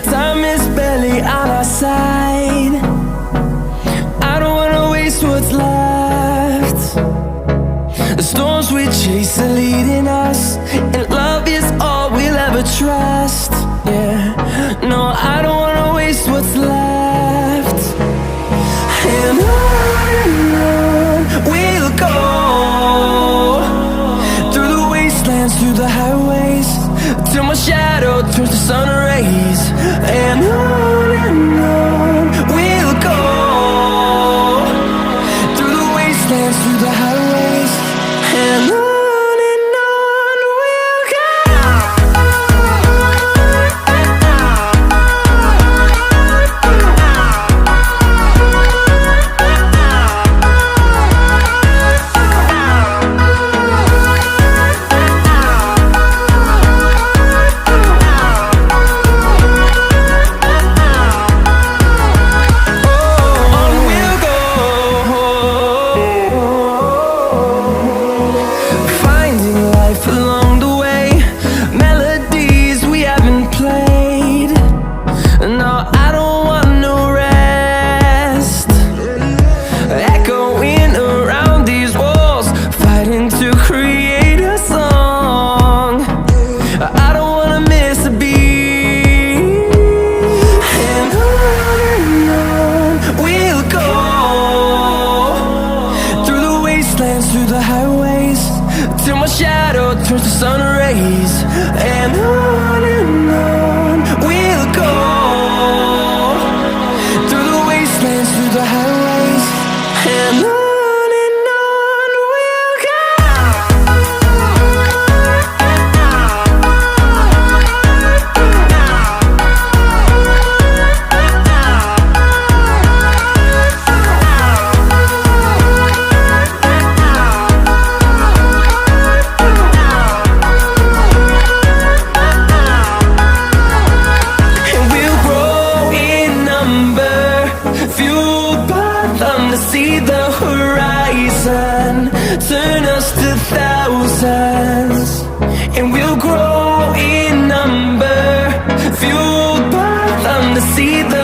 Time is barely on our side. I don't wanna waste what's left. The storms we chase are leading us, and love is all we'll ever trust. Yeah, no, I don't wanna waste what's left. And on we'll go, through the wastelands, through the highways, till my shadow turns to sun rays. And on we'll go, through the wastelands, through the highways, and on we'll go. Through the highways, till my shadow turns to sun rays. And on we'll go, through the wastelands, through the highways, and on we'll go. To see the horizon turn us to thousands, and we'll grow in number, fueled by them to see the